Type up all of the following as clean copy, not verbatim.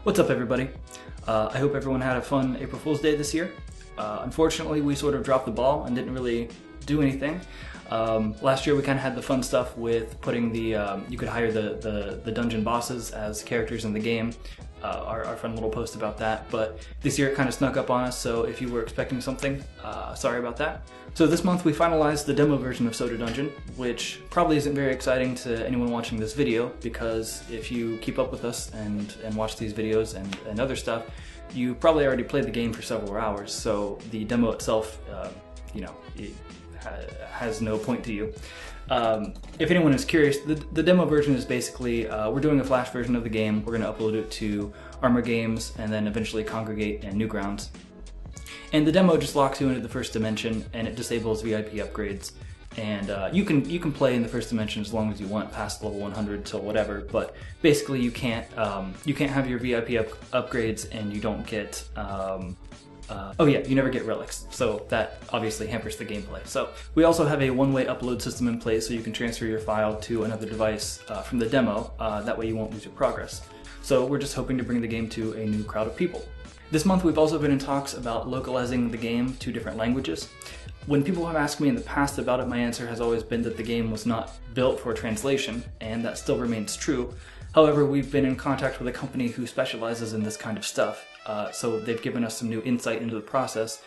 What's up, everybody? I hope everyone had a fun April Fool's Day this year. Unfortunately, we sort of dropped the ball and didn't really do anything. Last year we kind of had the fun stuff with putting the, you could hire the dungeon bosses as characters in the game. Our fun little post about that, but this year it kind of snuck up on us, so if you were expecting something, sorry about that. So this month we finalized the demo version of Soda Dungeon, which probably isn't very exciting to anyone watching this video, because if you keep up with us and watch these videos and other stuff, you probably already played the game for several hours, so the demo itself, it has no point to you. If anyone is curious, the demo version is basically, we're doing a Flash version of the game. We're going to upload it to Armor Games and then eventually Congregate and Newgrounds. And the demo just locks you into the first dimension and it disables VIP upgrades. And you can play in the first dimension as long as you want, past level 100 till whatever. But basically, you can't have your VIP upgrades, and you don't get. Oh yeah, you never get relics, so that obviously hampers the gameplay. So we also have a one-way upload system in place, so you can transfer your file to another device from the demo. That way you won't lose your progress. So we're just hoping to bring the game to a new crowd of people. This month we've also been in talks about localizing the game to different languages. When people have asked me in the past about it, my answer has always been that the game was not built for translation, and that still remains true. However, we've been in contact with a company who specializes in this kind of stuff, so they've given us some new insight into the process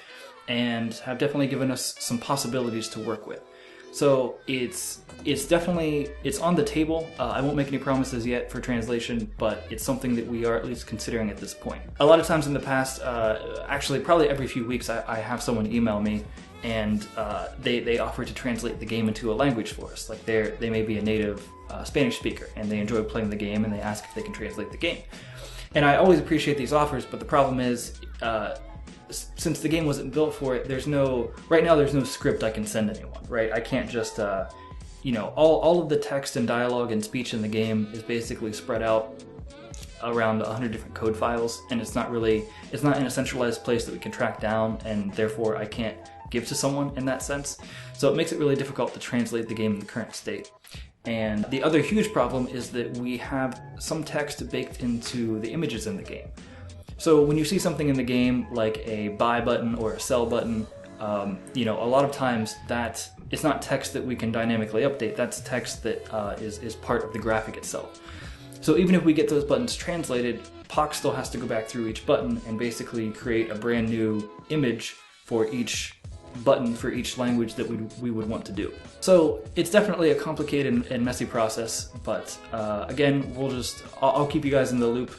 and have definitely given us some possibilities to work with. So it's on the table. I won't make any promises yet for translation, but it's something that we are at least considering at this point. A lot of times in the past, actually probably every few weeks, I have someone email me and they offer to translate the game into a language for us. Like they may be a native Spanish speaker and they enjoy playing the game and they ask if they can translate the game. And I always appreciate these offers, but the problem is, since the game wasn't built for it, right now there's no script I can send anyone, right? I can't just, all of the text and dialogue and speech in the game is basically spread out around 100 different code files, and it's not in a centralized place that we can track down, and therefore I can't give to someone in that sense. So it makes it really difficult to translate the game in the current state. And the other huge problem is that we have some text baked into the images in the game. So when you see something in the game like a buy button or a sell button, a lot of times it's not text that we can dynamically update. That's text that is part of the graphic itself. So even if we get those buttons translated, POC still has to go back through each button and basically create a brand new image for each button for each language that we would want to do. So it's definitely a complicated and messy process, but again, I'll keep you guys in the loop.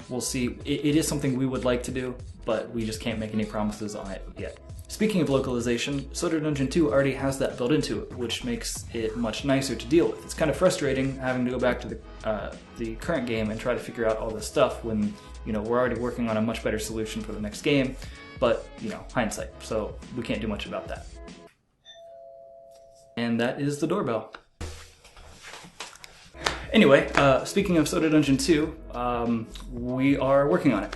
We'll see. It is something we would like to do, but we just can't make any promises on it yet. Speaking of localization, Soda Dungeon 2 already has that built into it, which makes it much nicer to deal with. It's kind of frustrating having to go back to the current game and try to figure out all this stuff when we're already working on a much better solution for the next game, but hindsight, so we can't do much about that. And that is the doorbell. Anyway, speaking of Soda Dungeon 2, we are working on it.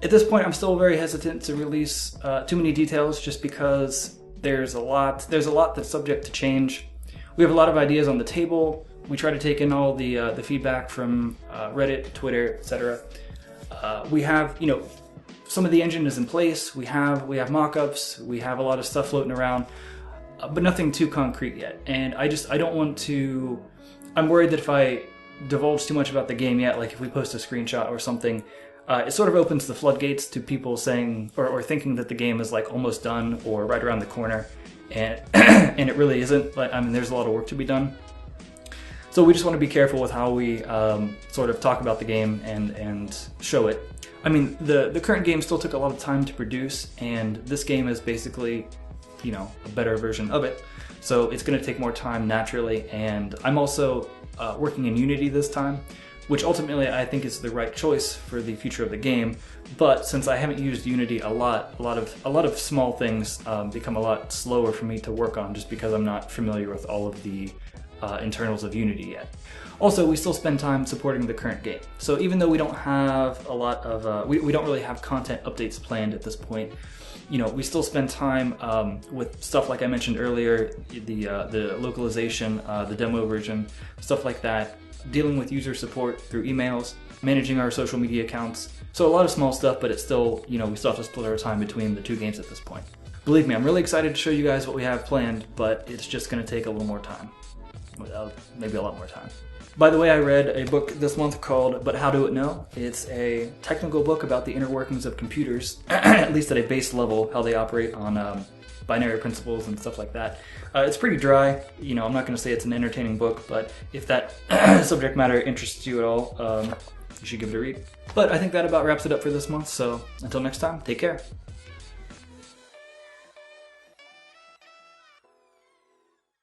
At this point, I'm still very hesitant to release too many details just because there's a lot that's subject to change. We have a lot of ideas on the table. We try to take in all the feedback from Reddit, Twitter, etc. We have, some of the engine is in place. We have mock-ups. We have a lot of stuff floating around, but nothing too concrete yet. And I don't want to. I'm worried that if I divulge too much about the game yet, like if we post a screenshot or something, it sort of opens the floodgates to people saying or thinking that the game is like almost done or right around the corner, and and it really isn't. But I mean, there's a lot of work to be done. So we just want to be careful with how we sort of talk about the game and show it. I mean, the current game still took a lot of time to produce, and this game is basically, a better version of it. So it's going to take more time naturally, and I'm also working in Unity this time, which ultimately I think is the right choice for the future of the game. But since I haven't used Unity a lot of small things become a lot slower for me to work on, just because I'm not familiar with all of the internals of Unity yet. Also, we still spend time supporting the current game. So even though we don't have a lot of, we don't really have content updates planned at this point, we still spend time with stuff like I mentioned earlier, the localization, the demo version, stuff like that, dealing with user support through emails, managing our social media accounts. So a lot of small stuff, but it's still, you know, we still have to split our time between the two games at this point. Believe me, I'm really excited to show you guys what we have planned, but it's just going to take a little more time. Maybe a lot more time. By the way, I read a book this month called But How Do It Know? It's a technical book about the inner workings of computers, at least at a base level, how they operate on binary principles and stuff like that. It's pretty dry. You know, I'm not going to say it's an entertaining book, but if that subject matter interests you at all, you should give it a read. But I think that about wraps it up for this month, so until next time, take care.